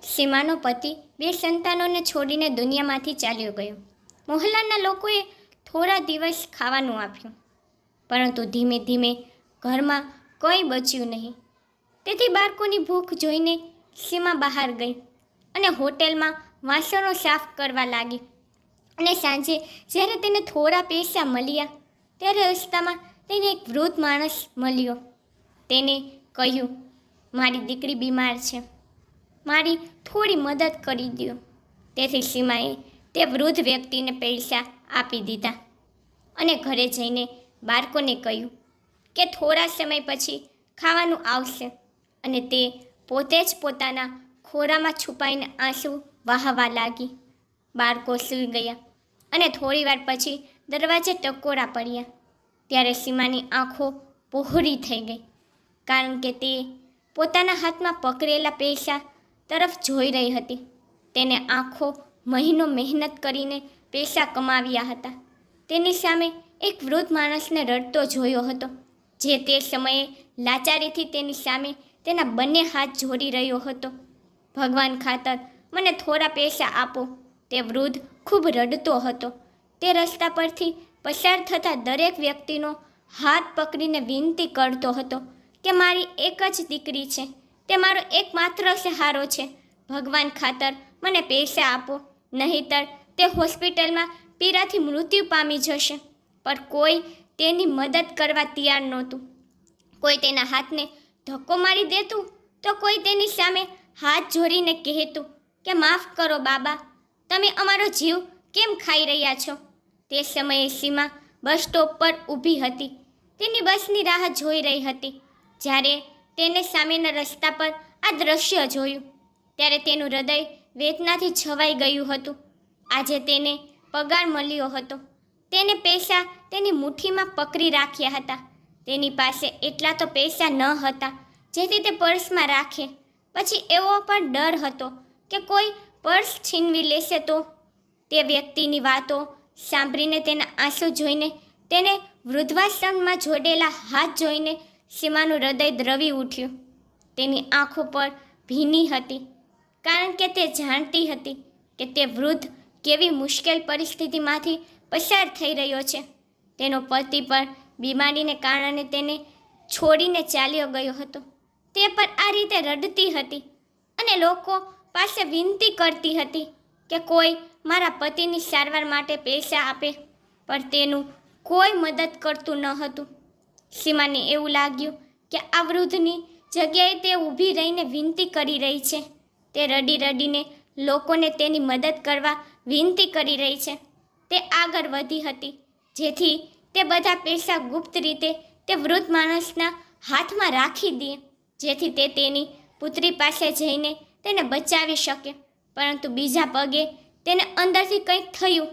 સીમાનો પતિ બે સંતાનોને છોડીને દુનિયામાંથી ચાલ્યો ગયો. મોહલ્લાના લોકોએ થોડા દિવસ ખાવાનું આપ્યું, પરંતુ ધીમે ધીમે ઘરમાં કંઈ બચ્યું નહીં. તેથી બાળકોની ભૂખ જોઈને સીમા બહાર ગઈ અને હોટેલમાં વાસણો સાફ કરવા લાગી. અને સાંજે જ્યારે તેને થોડા પૈસા મળ્યા ત્યારે રસ્તામાં તેને એક વૃદ્ધ માણસ મળ્યો. તેને કહ્યું, મારી દીકરી બીમાર છે, મારી થોડી મદદ કરી દો. તેથી સીમાએ તે વૃદ્ધ વ્યક્તિને પૈસા આપી દીધા અને ઘરે જઈને બાળકોને કહ્યું કે થોડા સમય પછી ખાવાનું આવશે. અને તે પોતે જ પોતાના ખોરામાં છુપાઈને આંસુ વહાવા લાગી. બાળકો સૂઈ ગયા અને થોડીવાર પછી દરવાજે ટકોરા પડ્યા. ત્યારે સીમાની આંખો પહોળી થઈ ગઈ, કારણ કે તે પોતાના હાથમાં પકડેલા પૈસા તરફ જોઈ રહી હતી. તેને આખો મહિનો મહેનત કરીને પૈસા કમાવ્યા હતા. તેની સામે એક વૃદ્ધ માણસને રડતો જોયો હતો, જે તે સમયે લાચારીથી તેની સામે તેના બંને હાથ જોડી રહ્યો હતો. ભગવાન ખાતર મને થોડા પૈસા આપો. તે વૃદ્ધ ખૂબ રડતો હતો. તે રસ્તા પરથી પસાર થતા દરેક વ્યક્તિનો હાથ પકડીને વિનંતી કરતો હતો કે મારી એક જ દીકરી છે, તે મારો એકમાત્ર સહારો છે. ભગવાન ખાતર મને પૈસા આપો, નહીંતર તે હોસ્પિટલમાં પીડાથી મૃત્યુ પામી જશે. પણ કોઈ તેની મદદ કરવા તૈયાર નહોતું. કોઈ તેના હાથને ધક્કો મારી દેતું, તો કોઈ તેની સામે હાથ જોડીને કહેતું કે માફ કરો બાબા, તમે અમારો જીવ કેમ ખાઈ રહ્યા છો. તે સમયે સીમા બસ સ્ટોપ પર ઊભી હતી. તેની બસની રાહ જોઈ રહી હતી. જ્યારે તેને સામેના રસ્તા પર આ દ્રશ્ય જોયું ત્યારે તેનું હૃદય વેદનાથી છવાઈ ગયું હતું. આજે તેને પગાર મળ્યો હતો. તેને પૈસા તેની મુઠ્ઠીમાં પકડી રાખ્યા હતા. તેની પાસે એટલા તો પૈસા ન હતા જેથી તે પર્સમાં રાખે. પછી એવો પણ ડર હતો કે કોઈ પર્સ છીનવી લેશે તો. તે વ્યક્તિની વાતો સાંભળીને તેના આંસુ જોઈને, તેને વૃદ્ધાશ્રમમાં જોડેલા હાથ જોઈને સીમાનું હૃદય દ્રવી ઉઠ્યું. તેની આંખો પર ભીની હતી, કારણ કે તે જાણતી હતી કે તે વૃદ્ધ કેવી મુશ્કેલ પરિસ્થિતિમાંથી પસાર થઈ રહ્યો છે. તેનો પતિ પણ બીમારીને કારણે તેને છોડીને ચાલ્યો ગયો હતો. તે પણ આ રીતે રડતી હતી અને લોકો પાસે વિનંતી કરતી હતી કે કોઈ મારા પતિની સારવાર માટે પૈસા આપે, પણ તેનું કોઈ મદદ કરતું ન હતું. સીમાને એવું લાગ્યું કે આ વૃદ્ધની જગ્યાએ તે ઊભી રહીને વિનંતી કરી રહી છે. તે રડી રડીને લોકોને તેની મદદ કરવા વિનંતી કરી રહી છે. તે આગળ વધી હતી જેથી તે બધા પૈસા ગુપ્ત રીતે તે વૃદ્ધ માણસના હાથમાં રાખી દે, જેથી તે તેની પુત્રી પાસે જઈને તેને બચાવી શકે. પરંતુ બીજા પગે તેને અંદરથી કંઈક થયું.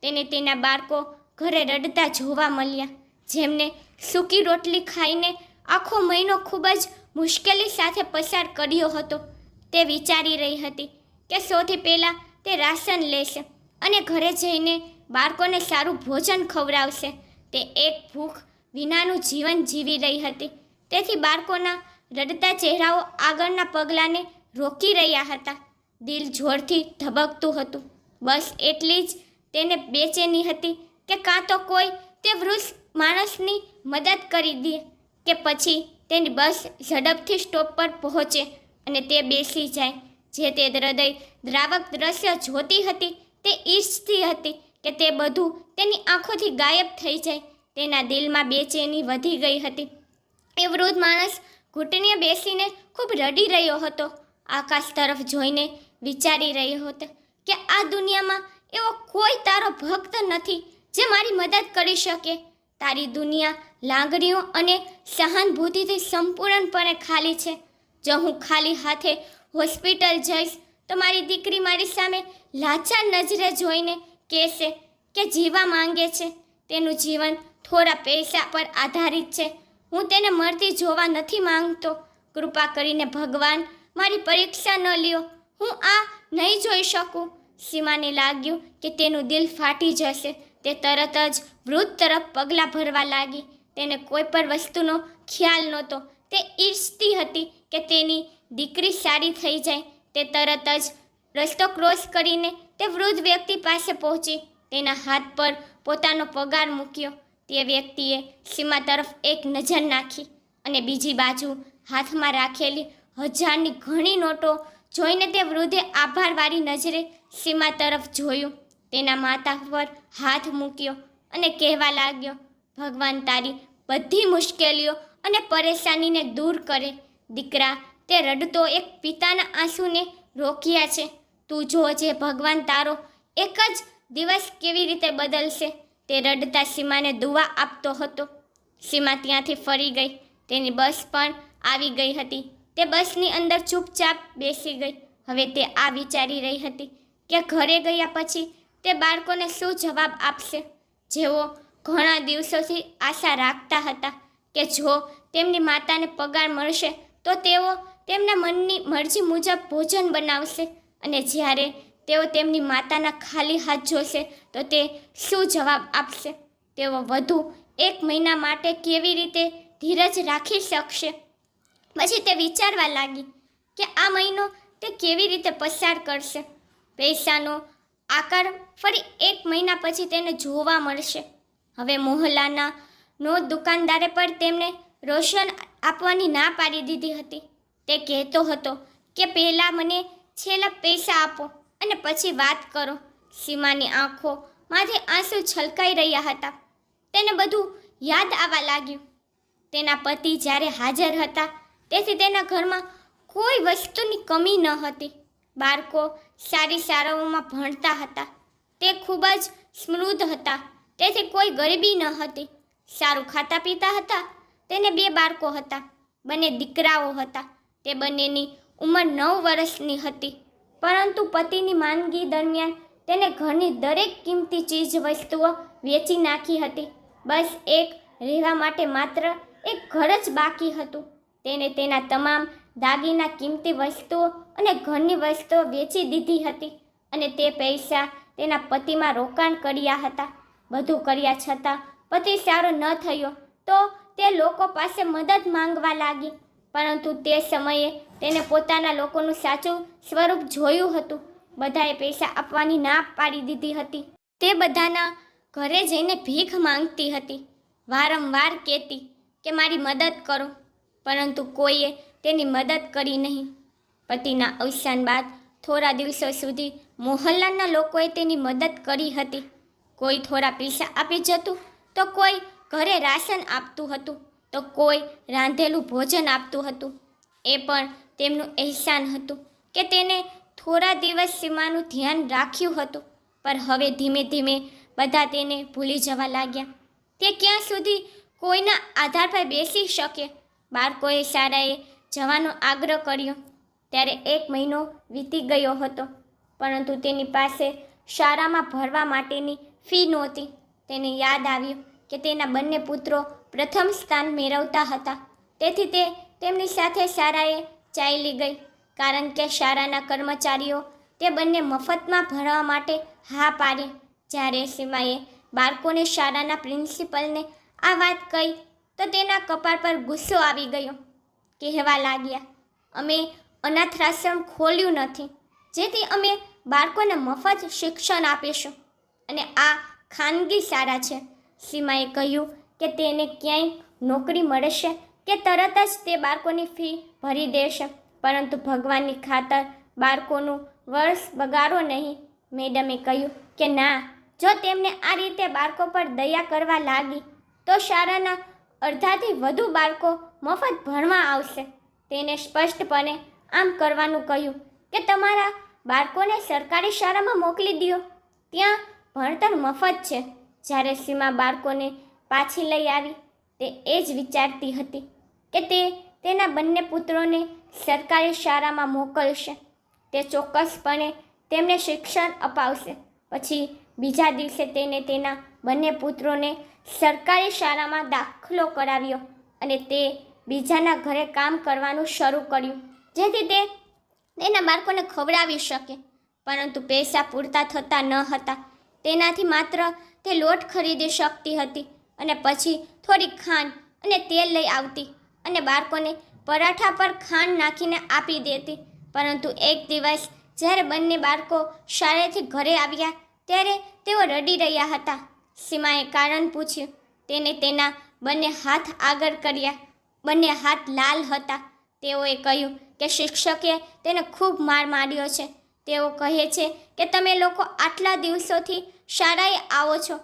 તેને તેના બાળકો ઘરે રડતા જોવા મળ્યા, જેમને સૂકી રોટલી ખાઈને આખો મહિનો ખૂબ જ મુશ્કેલી સાથે પસાર કર્યો હતો. તે વિચારી રહી હતી કે સૌથી પહેલાં તે રાશન લેશે અને ઘરે જઈને બાળકોને સારું ભોજન ખવડાવશે. તે એક ભૂખ વિનાનું જીવન જીવી રહી હતી. તેથી બાળકોના રડતા ચહેરાઓ આગળના પગલાંને રોકી રહ્યા હતા. દિલ જોરથી ધબકતું હતું. બસ એટલી જ તેને બેચેની હતી કે કાં તો કોઈ તે વૃદ્ધ માણસની મદદ કરી દે કે પછી તેની બસ ઝડપથી સ્ટોપ પર પહોંચે અને તે બેસી જાય. જે તે હૃદય દ્રાવક દ્રશ્ય જોતી હતી, તે ઈચ્છતી હતી કે તે બધું તેની આંખોથી ગાયબ થઈ જાય. તેના દિલમાં બેચેની વધી ગઈ હતી. એ વૃદ્ધ માણસ ઘૂંટણીએ બેસીને ખૂબ રડી રહ્યો હતો. આકાશ તરફ જોઈને વિચારી રહ્યો હતો કે આ દુનિયામાં એવો કોઈ તારો ભક્ત નથી જે મારી મદદ કરી શકે. તારી દુનિયા લાગણીઓ અને સહાનુભૂતિથી સંપૂર્ણપણે ખાલી છે. જો હું ખાલી હાથે હોસ્પિટલ જઈશ તો મારી દીકરી મારી સામે લાચાર નજરે જોઈને કહેશે કે જીવા માંગે છે. તેનું જીવન થોડા પૈસા પર આધારિત છે. હું તેને મરતી જોવા નથી માંગતો. કૃપા કરીને ભગવાન મારી પરીક્ષા ન લ્યો. હું આ નહીં જોઈ શકું. સીમાને લાગ્યું કે તેનું દિલ ફાટી જશે. તે તરત જ વૃદ્ધ તરફ પગલાં ભરવા લાગી. તેને કોઈ પણ વસ્તુનો ખ્યાલ નહોતો. તે ઈચ્છતી હતી કે તેની દીકરી સારી થઈ જાય, તે તરત જ રસ્તો ક્રોસ કરીને તે વૃદ્ધ વ્યક્તિ પાસે પહોંચી તેના હાથ પર પોતાનો પગાર મૂક્યો. તે વ્યક્તિએ સીમા તરફ એક નજર નાખી અને બીજી બાજુ હાથમાં રાખેલી 1000ની ઘણી નોટો જોઈને તે વૃદ્ધે આભારવાળી નજરે સીમા તરફ જોયું. તેના માથા પર હાથ મૂક્યો અને કહેવા લાગ્યો, ભગવાન તારી બધી મુશ્કેલીઓ અને પરેશાનીને દૂર કરે. દીકરા, તે રડતો એક પિતાના આંસુને રોક્યા છે. તું જોજે ભગવાન તારો એક જ દિવસ કેવી રીતે બદલશે. તે રડતા સીમાને દુઆ આપતો હતો. સીમા ત્યાંથી ફરી ગઈ. તેની બસ પણ આવી ગઈ હતી. તે બસની અંદર ચૂપચાપ બેસી ગઈ. હવે તે આ વિચારી રહી હતી કે ઘરે ગયા પછી તે બાળકોને શું જવાબ આપશે, જેઓ ઘણા દિવસોથી આશા રાખતા હતા કે જો તેમની માતાને પગાર મળશે તો તેઓ તેમના મનની મરજી મુજબ ભોજન બનાવશે, અને જ્યારે તેઓ તેમની માતાના ખાલી હાથ જોશે તો તે શું જવાબ આપશે. તેઓ વધુ 1 મહિના માટે કેવી રીતે ધીરજ રાખી શકશે. પછી તે વિચારવા લાગી કે આ મહિનો તે કેવી રીતે પસાર કરશે. પૈસાનો આકાર ફરી 1 મહિના પછી તેને જોવા મળશે. હવે મોહલ્લાના દુકાનદારે પણ તેમને રોશન આપવાની ના પાડી દીધી હતી. તે કહેતો હતો કે પહેલાં મને છેલ્લા પૈસા આપો અને પછી વાત કરો. સીમાની આંખોમાંથી આંસુ છલકાઈ રહ્યા હતા. તેને બધું યાદ આવવા લાગ્યું. તેના પતિ જ્યારે હાજર હતા તેથી તેના ઘરમાં કોઈ વસ્તુની કમી ન હતી. બાળકો સારી શાળાઓમાં ભણતા હતા. તે ખૂબ જ સમૃદ્ધ હતા, તેથી કોઈ ગરીબી ન હતી. સારું ખાતા પીતા હતા. તેને 2 બાળકો હતા. બંને દીકરાઓ હતા. તે બંનેની ઉંમર 9 વર્ષની હતી. પરંતુ પતિની માંદગી દરમિયાન તેને ઘરની દરેક કિંમતી ચીજ વસ્તુઓ વેચી નાખી હતી. બસ એક રહેવા માટે માત્ર એક ઘર જ બાકી હતું. તેને તેના તમામ દાગીના, કિંમતી વસ્તુઓ અને ઘરની વસ્તુઓ વેચી દીધી હતી અને તે પૈસા તેના પતિમાં રોકાણ કર્યા હતા. બધું કર્યા છતાં પતિ સારો ન થયો તો તે લોકો પાસે મદદ માંગવા લાગી. પરંતુ તે સમયે તેને પોતાના લોકોનું સાચું સ્વરૂપ જોયું હતું. બધાએ પૈસા આપવાની ના પાડી દીધી હતી. તે બધાના ઘરે જઈને ભીખ માંગતી હતી. વારંવાર કહેતી કે મારી મદદ કરો, પરંતુ કોઈએ તેની મદદ કરી નહીં. પતિના અવસાન બાદ થોડા દિવસો સુધી મોહલ્લાના લોકોએ તેની મદદ કરી હતી. કોઈ થોડા પૈસા આપી જતું, તો કોઈ ઘરે રાશન આપતું હતું, તો કોઈ રાંધેલું ભોજન આપતું હતું. એ પણ તેમનું અહેસાન હતું કે તેને થોડા દિવસ સીમાનું ધ્યાન રાખ્યું હતું. પણ હવે ધીમે ધીમે બધા તેને ભૂલી જવા લાગ્યા. તે ક્યાં સુધી કોઈના આધાર પર બેસી શકે. બાળકોએ શાળાએ જવાનો આગ્રહ કર્યો ત્યારે 1 મહિનો વીતી ગયો હતો, પરંતુ તેની પાસે શાળામાં ભરવા માટેની ફી નહોતી. તેને યાદ આવ્યું કે તેના બંને પુત્રો પ્રથમ સ્થાન મેળવતા હતા, તેથી તે તેમની સાથે શાળાએ ચાલી ગઈ. કારણ કે શાળાના કર્મચારીઓ તે બંને મફતમાં ભણવા માટે હા પાડી. જ્યારે સીમાએ બાળકોને શાળાના પ્રિન્સિપલને આ વાત કહી તો તેના કપાળ પર ગુસ્સો આવી ગયો. કહેવા લાગ્યા, અમે અનાથાશ્રમ ખોલ્યું નથી જેથી અમે બાળકોને મફત શિક્ષણ આપીશું, અને આ ખાનગી શાળા છે. સીમાએ કહ્યું કે તેને ક્યાંય નોકરી મળશે કે તરત જ તે બાળકોની ફી ભરી દેશે, પરંતુ ભગવાનની ખાતર બાળકોનું વર્ષ બગાડો નહીં. મેડમે કહ્યું કે ના, જો તેમને આ રીતે બાળકો પર દયા કરવા લાગી તો શાળાના અડધાથી વધુ બાળકો મફત ભણવા આવશે. તેને સ્પષ્ટપણે આમ કરવાનું કહ્યું કે તમારા બાળકોને સરકારી શાળામાં મોકલી દો, ત્યાં ભણતર મફત છે. જ્યારે સીમા બાળકોને પાછી લઈ આવી, તે એ જ વિચારતી હતી કે તે તેના બંને પુત્રોને સરકારી શાળામાં મોકલશે. તે ચોક્કસપણે તેમને શિક્ષણ અપાવશે. પછી બીજા દિવસે તેને તેના બંને પુત્રોને સરકારી શાળામાં દાખલો કરાવ્યો અને તે બીજાના ઘરે કામ કરવાનું શરૂ કર્યું, જેથી તે તેના બાળકોને ખવડાવી શકે. પરંતુ પૈસા પૂરતા થતા ન હતા. તેનાથી માત્ર તે લોટ ખરીદી શકતી હતી અને પછી થોડી ખાંડ અને તેલ લઈ આવતી અને બાળકોને પરાઠા પર ખાંડ નાખીને આપી દેતી. પરંતુ એક દિવસ જ્યારે બંને બાળકો શાળાએથી ઘરે આવ્યા ત્યારે તેઓ રડી રહ્યા હતા. સીમાએ કારણ પૂછ્યું. તેને તેના બંને હાથ આગળ કર્યા. બંને હાથ લાલ હતા. તેઓએ કહ્યું કે શિક્ષકે તેને ખૂબ માર માર્યો છે. તેઓ કહે છે કે તમે લોકો આટલા દિવસોથી શાળાએ આવો છો,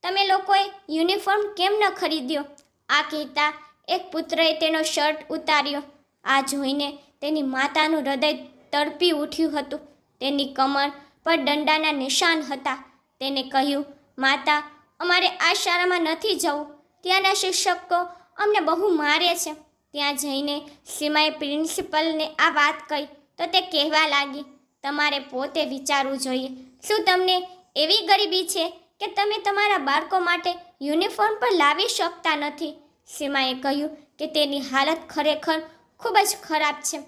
તમે લોકોએ યુનિફોર્મ કેમ ન ખરીદ્યો? આ કહેતા એક પુત્રએ તેનો શર્ટ ઉતાર્યો. આ જોઈને તેની માતાનું હૃદય તડપી ઉઠ્યું હતું. તેની કમર પર દંડાના નિશાન હતા. તેને કહ્યું, માતા, અમારે આ શાળામાં નથી જવું. ત્યાંના શિક્ષકો અમને બહુ મારે છે. ત્યાં જઈને સીમાએ પ્રિન્સિપલને આ વાત કહી તો તે કહેવા લાગી, તમારે પોતે વિચારવું જોઈએ. શું તમને એવી ગરીબી છે કે તમે તમારા બાળકો માટે યુનિફોર્મ પણ લાવી શકતા નથી? સીમાએ કહ્યું કે તેની હાલત ખરેખર ખૂબ જ ખરાબ છે.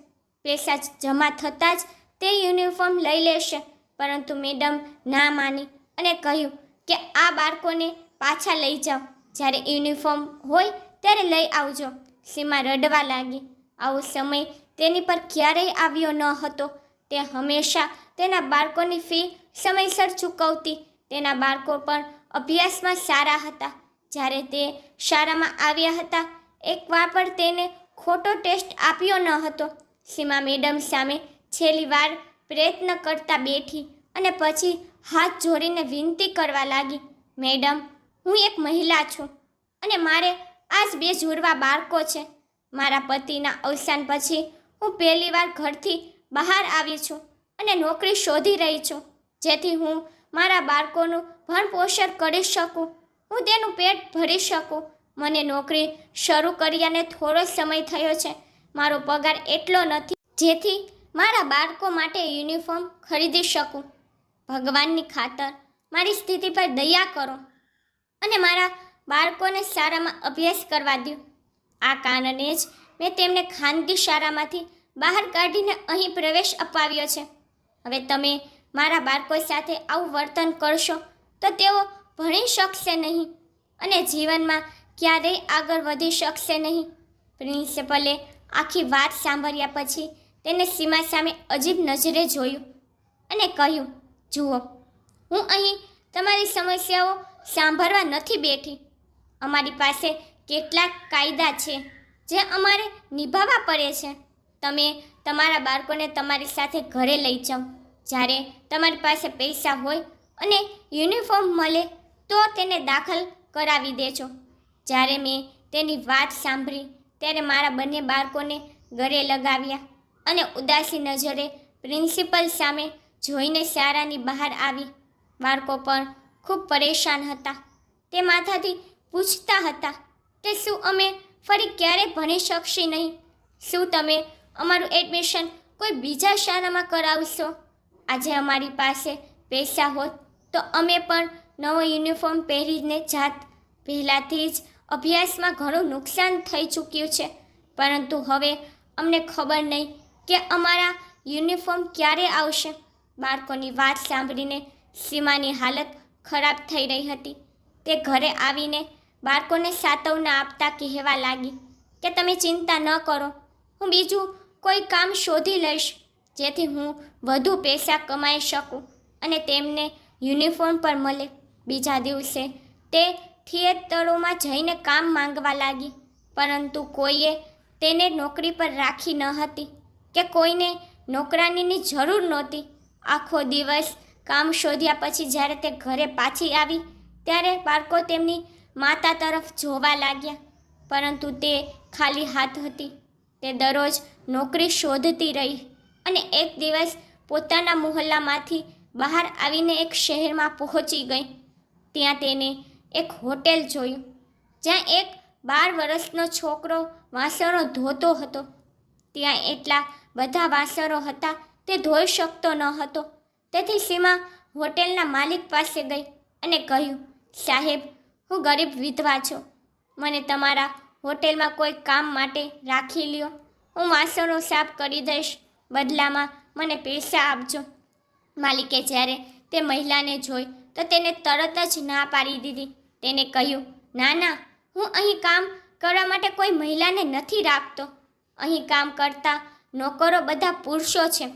પૈસા જમા થતાં જ તે યુનિફોર્મ લઈ લેશે. પરંતુ મેડમ ના માની અને કહ્યું કે આ બાળકોને પાછા લઈ જાઓ. જ્યારે યુનિફોર્મ હોય ત્યારે લઈ આવજો. સીમા રડવા લાગી. આવો સમય તેની પર ક્યારેય આવ્યો ન હતો. તે હંમેશા તેના બાળકોની ફી સમયસર ચૂકવતી. તેના બાળકો પણ અભ્યાસમાં સારા હતા. જ્યારે તે શાળામાં આવ્યા હતા, એકવાર પણ તેને ખોટો ટેસ્ટ આપ્યો ન હતો. સીમા મેડમ સામે છેલ્લી વાર પ્રયત્ન કરતા બેઠી અને પછી હાથ જોડીને વિનંતી કરવા લાગી, મેડમ, હું એક મહિલા છું અને મારે આજ 2 જુડવા બાળકો છે. મારા પતિના અવસાન પછી હું પહેલીવાર ઘરથી બહાર આવી છું અને નોકરી શોધી રહી છું, જેથી હું મારા બાળકોનું ભરણપોષણ કરી શકું, હું તેનું પેટ ભરી શકું. મને નોકરી શરૂ કર્યાને થોડો સમય થયો છે. મારો પગાર એટલો નથી જેથી મારા બાળકો માટે યુનિફોર્મ ખરીદી શકું. ભગવાનની ખાતર મારી સ્થિતિ પર દયા કરો અને મારા બાળકોને શાળામાં અભ્યાસ કરવા દો. આ કારણે જ મેં તેમને ખાનગી શાળામાંથી બહાર કાઢીને અહીં પ્રવેશ અપાવ્યો છે. હવે તમે મારા બાળકો સાથે આવું વર્તન કરશો તો તેઓ ભણી શકશે નહીં અને જીવનમાં ક્યારેય આગળ વધી શકશે નહીં. પ્રિન્સિપલે આખી વાત સાંભળ્યા પછી તેને સીમા સામે અજીબ નજરે જોયું અને કહ્યું, જુઓ, હું અહીં તમારી સમસ્યાઓ સાંભળવા નથી બેઠી. અમારી પાસે કેટલાક કાયદા છે જે અમારે નિભાવવા પડે છે. તમે તમારા બાળકોને તમારી સાથે ઘરે લઈ જાઓ. જ્યારે તમારી પાસે પૈસા હોય અને યુનિફોર્મ મળે તો તેને દાખલ કરાવી દેજો. જ્યારે મેં તેની વાત સાંભળી ત્યારે મારા બંને બાળકોને ગળે લગાવ્યા અને ઉદાસી નજરે પ્રિન્સિપલ સામે જોઈને શાળાની બહાર આવી. બાળકો પણ ખૂબ પરેશાન હતા. તે માતાથી પૂછતા હતા કે શું અમે ફરી ક્યારે ભણી શકશે નહીં? શું તમે અમારું એડમિશન કોઈ બીજા શાળામાં કરાવશો? આજે અમારી પાસે પૈસા હોત તો અમે પણ નવો યુનિફોર્મ પહેરીને જાત. પહેલાંથી જ અભ્યાસમાં ઘણું નુકસાન થઈ ચૂક્યું છે, પરંતુ હવે અમને ખબર નહીં કે અમારા યુનિફોર્મ ક્યારે આવશે. બાળકોની વાત સાંભળીને સીમાની હાલત ખરાબ થઈ રહી હતી. તે ઘરે આવીને બાળકોને સાંત્વના આપતા કહેવા લાગી કે તમે ચિંતા ન કરો, હું બીજું કોઈ કામ શોધી લઈશ જેથી હું વધુ પૈસા કમાઈ શકું અને તેમને યુનિફોર્મ પર મળે. બીજા દિવસે તે થિયેટરોમાં જઈને કામ માંગવા લાગી, પરંતુ કોઈએ તેને નોકરી પર રાખી ન હતી કે કોઈને નોકરાનીની જરૂર નહોતી. આખો દિવસ કામ શોધ્યા પછી જ્યારે તે ઘરે પાછી આવી ત્યારે બાળકો તેમની માતા તરફ જોવા લાગ્યા, પરંતુ તે ખાલી હાથ હતી. તે દરરોજ નોકરી શોધતી રહી અને એક દિવસ પોતાના મોહલ્લામાંથી બહાર આવીને એક શહેરમાં પહોંચી ગઈ. ત્યાં તેને એક હોટેલ જોયું જ્યાં એક 12 વર્ષનો છોકરો વાસણો ધોતો હતો. ત્યાં એટલા બધા વાસણો હતા તે ધોઈ શકતો ન હતો. તેથી સીમા હોટેલના માલિક પાસે ગઈ અને કહ્યું, સાહેબ, હું ગરીબ વિધવા છું. મને તમારા હોટેલમાં કોઈ કામ માટે રાખી લ્યો. હું વાસણો સાફ કરી દઈશ. બદલામાં મને પૈસા આપજો. માલિકે જ્યારે તે મહિલાને જોઈ તો તેને તરત જ ના પાડી દીધી. તેને કહ્યું, ના ના, હું અહીં કામ કરવા માટે કોઈ મહિલાને નથી રાખતો. અહીં કામ કરતા નોકરો બધા પુરુષો છે.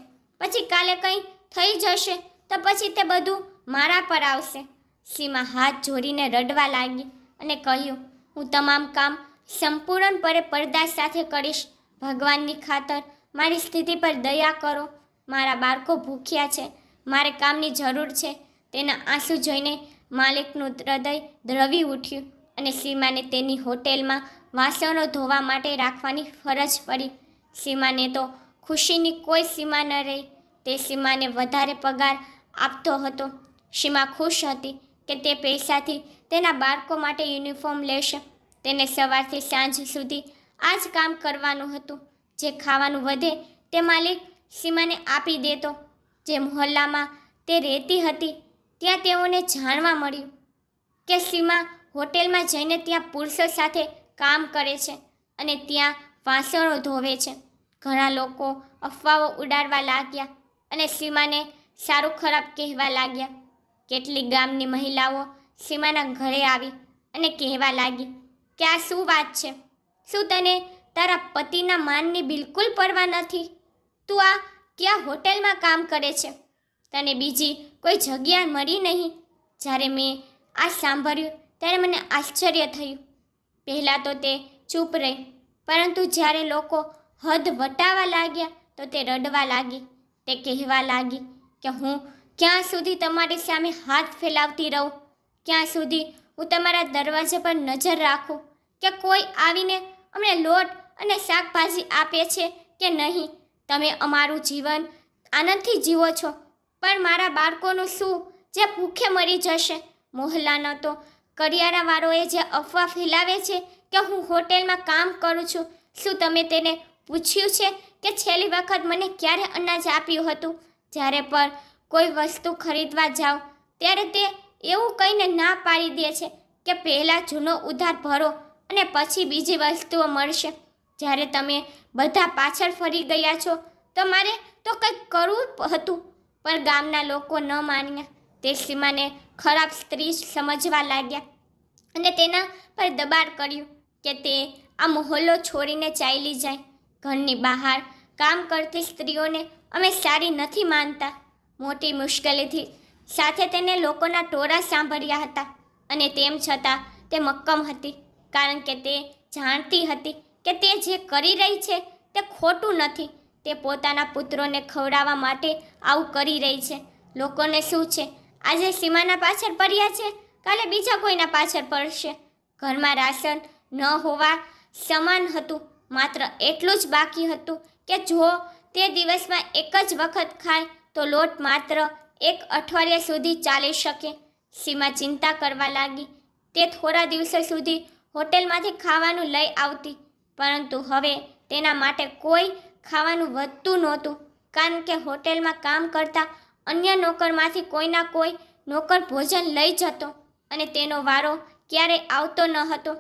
પછી કાલે કંઈ થઈ જશે તો પછી તે બધું મારા પર આવશે. સીમા હાથ જોડીને રડવા લાગી અને કહ્યું, હું તમામ કામ સંપૂર્ણપણે પડદા સાથે કરીશ. ભગવાનની ખાતર મારી સ્થિતિ પર દયા કરો. મારા બાળકો ભૂખ્યા છે, મારે કામની જરૂર છે. તેના આંસુ જોઈને માલિકનું હૃદય દ્રવી ઉઠ્યું અને સીમાને તેની હોટેલમાં વાસણો ધોવા માટે રાખવાની ફરજ પડી. સીમાને તો ખુશીની કોઈ સીમા ન રહી. તે સીમાને વધારે પગાર આપતો હતો. સીમા ખુશ હતી કે તે પૈસાથી તેના બાળકો માટે યુનિફોર્મ લેશે. તેને સવારથી સાંજ સુધી આ જ કામ કરવાનું હતું. જે ખાવાનું વધે તે માલિક સીમાને આપી દેતો. જે મહોલ્લામાં તે રહેતી હતી ત્યાં તેઓને જાણવા મળ્યું કે સીમા હોટેલમાં જઈને ત્યાં પુરુષો સાથે કામ કરે છે અને ત્યાં વાસણો ધોવે છે. ઘણા લોકો અફવાઓ ઉડાડવા લાગ્યા અને સીમાને સારું ખરાબ કહેવા લાગ્યા. કેટલીક ગામની મહિલાઓ સીમાના ઘરે આવી અને કહેવા લાગી કે આ શું વાત છે? શું તને તારા પતિના માનની બિલકુલ પરવા નથી? તું આ ક્યાં હોટેલમાં કામ કરે છે? તને બીજી કોઈ જગ્યા મળી નહીં? જ્યારે મેં આ સાંભળ્યું ત્યારે મને આશ્ચર્ય થયું. પહેલાં તો તે ચૂપ રહી, પરંતુ જ્યારે લોકો હદ વટાવવા લાગ્યા તો તે રડવા લાગી. તે કહેવા લાગી કે હું ક્યાં સુધી તમારી સામે હાથ ફેલાવતી રહું? ક્યાં સુધી હું તમારા દરવાજા પર નજર રાખું કે કોઈ આવીને અમને લોટ અને શાકભાજી આપે છે કે નહીં? તમે અમારું જીવન આનંદથી જીવો છો, પણ મારા બાળકોનું શું જે ભૂખે મરી જશે? મોહલ્લાનો તો કરિયાણાવાળોએ જે અફવા ફેલાવે છે કે હું હોટેલમાં કામ કરું છું, શું તમે તેને પૂછ્યું છે કે છેલ્લી વખત મને ક્યારે અનાજ આપ્યું હતું? જ્યારે પણ કોઈ વસ્તુ ખરીદવા જાઓ ત્યારે તે એવું કહીને ના પાડી દે છે કે પહેલાં જૂનો ઉધાર ભરો અને પછી બીજી વસ્તુઓ મળશે. જ્યારે તમે બધા પાછળ ફરી ગયા છો તો મારે તો કંઈક કરવું હતું, પણ ગામના લોકો ન માન્યા. તે સીમાને ખરાબ સ્ત્રી સમજવા લાગ્યા અને તેના પર દબાણ કર્યું કે તે આ મહોલ્લો છોડીને ચાલી જાય. ઘરની બહાર કામ કરતી સ્ત્રીઓને અમે સારી નથી માનતા. મોટી મુશ્કેલીથી સાથે તેને લોકોના ટોળા સાંભળ્યા હતા અને તેમ છતાં તે મક્કમ હતી, કારણ કે તે જાણતી હતી કે તે જે કરી રહી છે તે ખોટું નથી. તે પોતાના પુત્રોને ખવડાવવા માટે આવું કરી રહી છે. લોકોને શું છે, આજે સીમાના પાછળ પડ્યા છે, કાલે બીજા કોઈના પાછળ પડશે. ઘરમાં રાશન ન હોવા સમાન હતું. માત્ર એટલું જ બાકી હતું કે જો તે દિવસમાં એક જ વખત ખાય તો લોટ માત્ર એક અઠવાડિયા સુધી ચાલી શકે. સીમા ચિંતા કરવા લાગી. તે થોડા દિવસો સુધી હોટેલમાંથી ખાવાનું લઈ આવતી, પરંતુ હવે તેના માટે કોઈ ખાવાનું વધતું નહોતું, કારણ કે હોટેલમાં કામ કરતા અન્ય નોકરમાંથી કોઈના કોઈ નોકર ભોજન લઈ જતો અને તેનો વારો ક્યારેય આવતો ન હતો.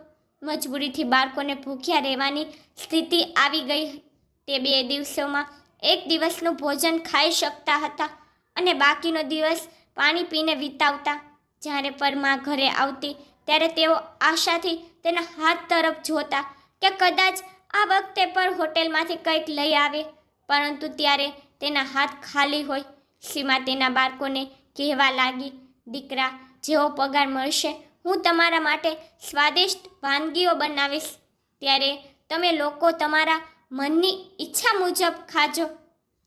મજબૂરીથી બાળકોને ભૂખ્યા રહેવાની સ્થિતિ આવી ગઈ. તે 2 દિવસોમાં એક દિવસનું ભોજન ખાઈ શકતા હતા અને બાકીનો દિવસ પાણી પીને વિતાવતા. જ્યારે પરમા ઘરે આવતી ત્યારે તેઓ આશાથી તેના હાથ તરફ જોતા કે કદાચ આ વખતે પણ હોટેલમાંથી કંઈક લઈ આવે, પરંતુ ત્યારે તેના હાથ ખાલી હોય. સીમા તેના બાળકોને કહેવા લાગી, દીકરા, જેવો પગાર મળશે હું તમારા માટે સ્વાદિષ્ટ વાનગીઓ બનાવીશ. ત્યારે તમે લોકો તમારા મનની ઈચ્છા મુજબ ખાજો.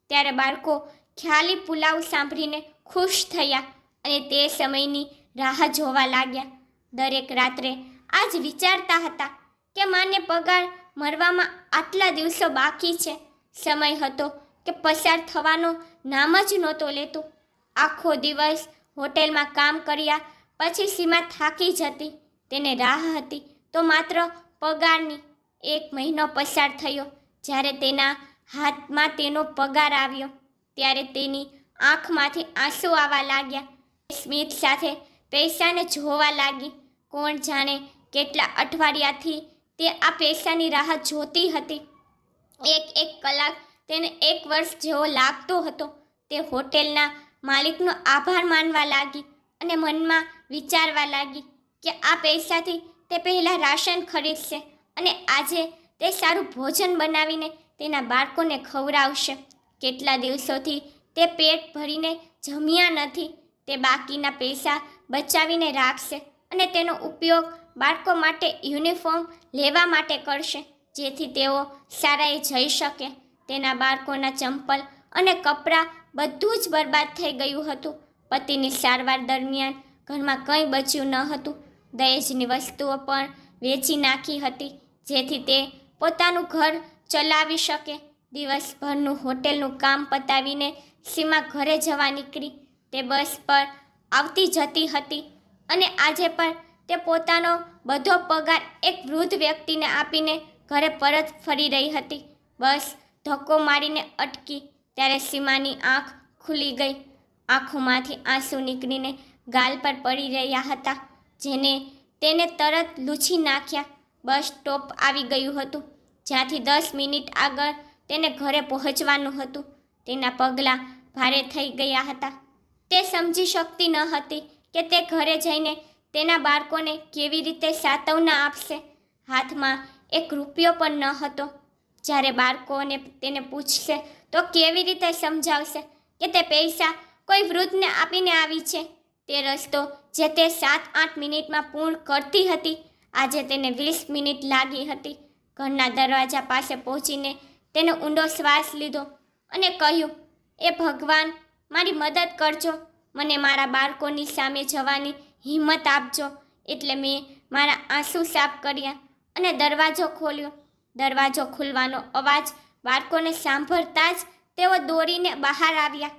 ત્યારે બાળકો ખ્યાલી પુલાવ સાંભળીને ખુશ થયા અને તે સમયની રાહ જોવા લાગ્યા. દરેક રાત્રે આ જ વિચારતા હતા કે માને પગાર મળવામાં આટલા દિવસો બાકી છે. સમય હતો કે પસાર થવાનો નામ જ નહોતો લેતો. આખો દિવસ હોટેલમાં કામ કર્યા પછી સીમા થાકી જતી. તેને રાહ હતી તો માત્ર પગારની. 1 મહિનો પસાર થયો. જ્યારે તેના હાથમાં તેનો પગાર આવ્યો ત્યારે તેની આંખમાંથી આંસુ આવવા લાગ્યા. સ્મિત સાથે પૈસાને જોવા લાગી. કોણ જાણે કેટલા અઠવાડિયાથી તે આ પૈસાની રાહ જોતી હતી. એક કલાક તેને 1 વર્ષ જેવો લાગતો હતો. તે હોટેલના માલિકનો આભાર માનવા લાગી અને મનમાં વિચારવા લાગી કે આ પૈસાથી તે પહેલાં રાશન ખરીદશે અને આજે તે સારું ભોજન બનાવીને તેના બાળકોને ખવડાવશે. કેટલા દિવસોથી તે પેટ ભરીને જમ્યા નથી. તે બાકીના પૈસા બચાવીને રાખશે અને તેનો ઉપયોગ બાળકો માટે યુનિફોર્મ લેવા માટે કરશે, જેથી તેઓ શાળાએ જઈ શકે. તેના બાળકોના ચંપલ અને કપડાં બધું જ બરબાદ થઈ ગયું હતું. પતિની સારવાર દરમિયાન ઘરમાં કંઈ બચ્યું ન હતું. દહેજની વસ્તુઓ પણ વેચી નાખી હતી, જેથી તે પોતાનું ઘર ચલાવી શકે. દિવસભરનું હોટેલનું કામ પતાવીને સીમા ઘરે જવા નીકળી. તે બસ પર આવતી જતી હતી અને આજે પણ તે પોતાનો બધો પગાર એક વૃદ્ધ વ્યક્તિને આપીને ઘરે પરત ફરી રહી હતી. બસ ધક્કો મારીને અટકી ત્યારે સીમાની આંખ ખુલી ગઈ. આંખોમાંથી આંસુ નીકળીને ગાલ પર પડી રહ્યા હતા, જેને તેને તરત લૂછી નાખ્યા. બસ સ્ટોપ આવી ગયું હતું, જ્યાંથી 10 મિનિટ આગળ તેને ઘરે પહોંચવાનું હતું. તેના પગલાં ભારે થઈ ગયા હતા. તે સમજી શકતી ન હતી કે તે ઘરે જઈને તેના બાળકોને કેવી રીતે સાંત્વના આપશે. હાથમાં એક રૂપિયો પણ ન હતો. જ્યારે બાળકોને તેને પૂછશે તો કેવી રીતે સમજાવશે કે તે પૈસા કોઈ વૃદ્ધને આપીને આવી છે. તે રસ્તો જે તે 7-8 મિનિટમાં પૂર્ણ કરતી હતી, આજે તેને 20 મિનિટ લાગી હતી. ઘરના દરવાજા પાસે પહોંચીને તેને ઊંડો શ્વાસ લીધો અને કહ્યું, એ ભગવાન, મારી મદદ કરજો. મને મારા બાળકોની સામે જવાની હિંમત આપજો. એટલે મેં મારા આંસુ સાફ કર્યા અને દરવાજો ખોલ્યો. દરવાજો ખુલવાનો અવાજ બાળકોને સાંભળતા જ તેઓ દોડીને બહાર આવ્યા.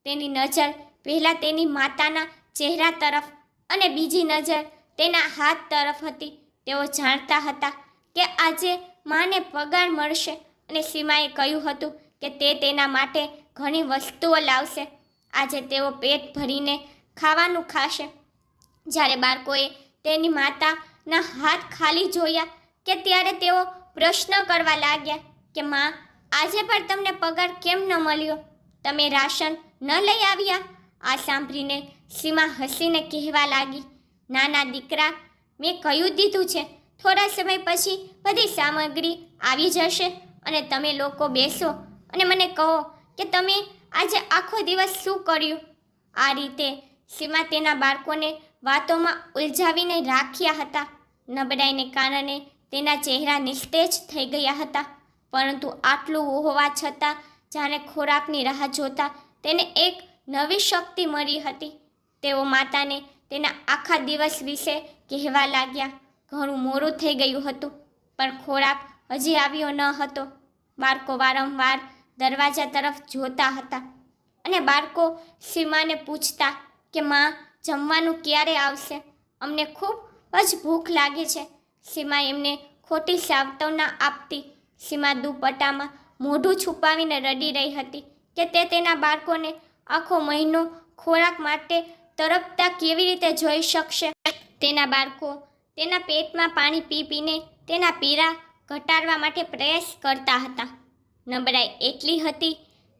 તેની નજર પહેલાં તેની માતાના ચહેરા તરફ અને બીજી નજર તેના હાથ તરફ હતી. તેઓ જાણતા હતા કે આજે માને પગાર મળશે અને સીમાએ કહ્યું હતું કે તે તેના માટે ઘણી વસ્તુઓ લાવશે. આજે તેઓ પેટ ભરીને ખાવાનું ખાશે. જ્યારે બાળકોએ તેની માતાના હાથ ખાલી જોયા કે ત્યારે તેઓ પ્રશ્ન કરવા લાગ્યા કે માં, આજે પણ તમને પગાર કેમ ન મળ્યો? તમે રાશન ન લઈ આવ્યા? આ સાંભળીને સીમા હસીને કહેવા લાગી, નાના દીકરા, મેં કહ્યું દીધું છે, થોડા સમય પછી બધી સામગ્રી આવી જશે અને તમે લોકો બેસો અને મને કહો કે તમે આજે આખો દિવસ શું કર્યું. આ રીતે સીમા તેના બાળકોને વાતોમાં ઉલઝાવીને રાખ્યા હતા. નબળાઈને કારણે તેના ચહેરા નિસ્તેજ થઈ ગયા હતા, પરંતુ આટલું હોવા છતાં જાણે ખોરાકની રાહ જોતા તેને એક નવી શક્તિ મળી હતી. તેઓ માતાને તેના આખા દિવસ વિશે કહેવા લાગ્યા. ઘણું મોડું થઈ ગયું હતું, પણ ખોરાક હજી આવ્યો ન હતો. બાળકો વારંવાર દરવાજા તરફ જોતા હતા અને બાળકો સીમાને પૂછતા કે માં, જમવાનું ક્યારે આવશે? અમને ખૂબ જ ભૂખ લાગે છે. સીમા એમને ખોટી સાંત્વના આપતી. સીમા દુપટ્ટામાં મોઢું છુપાવીને રડી રહી હતી કે તે તેના બાળકોને આખો મહિનો ખોરાક માટે તરપતા કેવી રીતે જોઈ શકશે. તેના બાળકો તેના પેટમાં પાણી પી પીને તેના પીડા ઘટાડવા માટે પ્રયાસ કરતા હતા. નબળાઈ એટલી હતી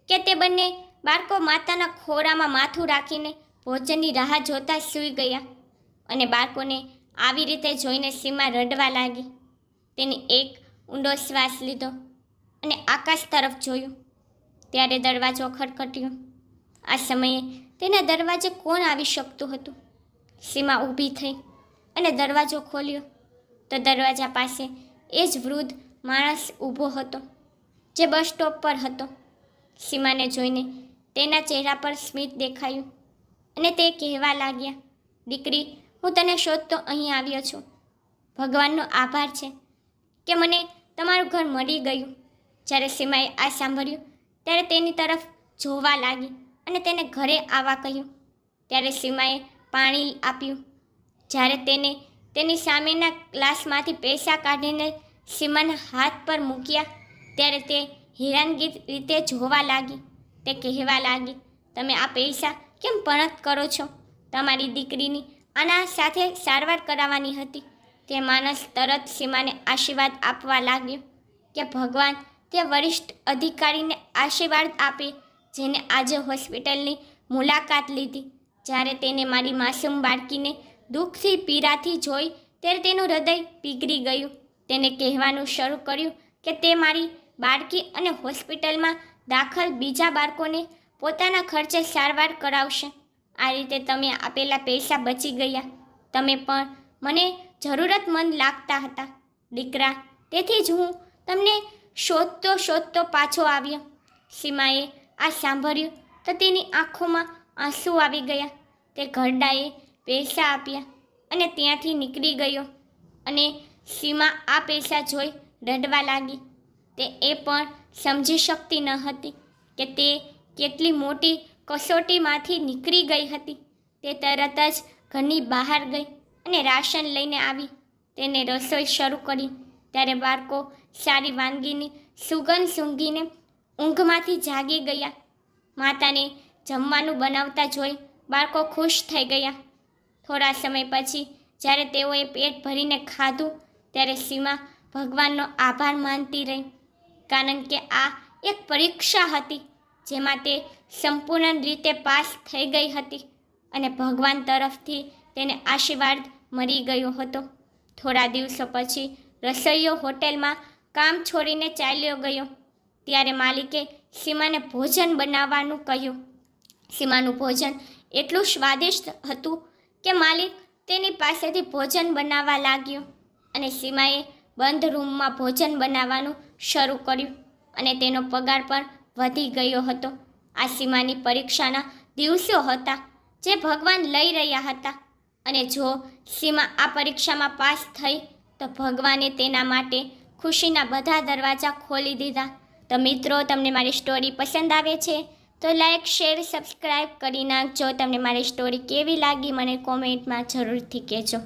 કે તે બંને બાળકો માતાના ખોળામાં માથું રાખીને ભોજનની રાહ જોતા સૂઈ ગયા અને બાળકોને આવી રીતે જોઈને સીમા રડવા લાગી. તેની એક ઊંડો શ્વાસ લીધો અને આકાશ તરફ જોયું. ત્યારે દરવાજો ખટખટ્યો. આ સમયે તેના દરવાજે કોણ આવી શકતું હતું? સીમા ઊભી થઈ અને દરવાજો ખોલ્યો તો દરવાજા પાસે એ જ વૃદ્ધ માણસ ઊભો હતો, જે બસ સ્ટોપ પર હતો. સીમાને જોઈને તેના ચહેરા પર સ્મિત દેખાયું અને તે કહેવા લાગ્યા, દીકરી, હું તને શોધતો અહીં આવ્યો છું. ભગવાનનો આભાર છે કે મને તમારું ઘર મળી ગયું. જ્યારે સીમાએ આ સાંભળ્યું ત્યારે તેની તરફ જોવા લાગી અને તેને ઘરે આવવા કહ્યું. ત્યારે સીમાએ પાણી આપ્યું. જ્યારે તેને તેની સામેના ગ્લાસમાંથી પૈસા કાઢીને સીમાના હાથ પર મૂક્યા ત્યારે તે હેરાનગી રીતે જોવા લાગી. તે કહેવા લાગી, તમે આ પૈસા કેમ પરત કરો છો? તમારી દીકરીની આના સાથે સારવાર કરાવવાની હતી. તે માણસ તરત સીમાને આશીર્વાદ આપવા લાગ્યો કે ભગવાન તે વરિષ્ઠ અધિકારીને આશીર્વાદ આપે જેને આજે હોસ્પિટલની મુલાકાત લીધી. જ્યારે તેને મારી માસૂમ બાળકીને દુઃખથી પીડાથી જોઈ ત્યારે તેનું હૃદય પીગળી ગયું. તેને કહેવાનું શરૂ કર્યું કે તે મારી બાળકી અને હોસ્પિટલમાં દાખલ બીજા બાળકોને પોતાના ખર્ચે સારવાર કરાવશે. આ રીતે તમે આપેલા પૈસા બચી ગયા. તમે પણ મને જરૂરતમંદ લાગતા હતા દીકરા, તેથી જ હું તમને શોધતો પાછો આવ્યો. સીમાએ આ સાંભળ્યું તો તેની આંખોમાં આંસુ આવી ગયા. તે ઘરડાએ પૈસા આપ્યા અને ત્યાંથી નીકળી ગયો અને સીમા આ પૈસા જોઈ રડવા લાગી. તે એ પણ સમજી શકતી ન હતી કે તે કેટલી મોટી કસોટીમાંથી નીકળી ગઈ હતી. તે તરત જ ઘરની બહાર ગઈ અને રાશન લઈને આવી. તેને રસોઈ શરૂ કરી ત્યારે બાળકો સારી વાનગીની સુગંધ સૂંઘીને ઊંઘમાંથી જાગી ગયા. માતાને જમવાનું બનાવતા જોઈ બાળકો ખુશ થઈ ગયા. થોડા સમય પછી જ્યારે તેઓએ પેટ ભરીને ખાધું ત્યારે સીમા ભગવાનનો આભાર માનતી રહી, કારણ કે આ એક પરીક્ષા હતી જેમાં તે સંપૂર્ણ રીતે પાસ થઈ ગઈ હતી અને ભગવાન તરફથી તેને આશીર્વાદ મળી ગયો હતો. થોડા દિવસો પછી રસોઈયો હોટેલમાં કામ છોડીને ચાલ્યો ગયો. ત્યારે માલિકે સીમાને ભોજન બનાવવાનું કહ્યું. સીમાનું ભોજન એટલું સ્વાદિષ્ટ હતું કે માલિક તેની પાસેથી ભોજન બનાવવા લાગ્યો અને સીમાએ બંધ રૂમમાં ભોજન બનાવવાનું શરૂ કર્યું અને તેનો પગાર પણ વધી ગયો હતો. આ સીમાની પરીક્ષાના દિવસો હતા જે ભગવાન લઈ રહ્યા હતા અને જો સીમા આ પરીક્ષામાં પાસ થઈ તો ભગવાને તેના માટે ખુશીના બધા દરવાજા ખોલી દીધા. તો મિત્રો, તમને મારી સ્ટોરી પસંદ આવે છે તો લાઈક, શેર, સબસ્ક્રાઈબ કરી નાખજો. તમને મારી સ્ટોરી કેવી લાગી મને કોમેન્ટમાં જરૂરથી કહેજો.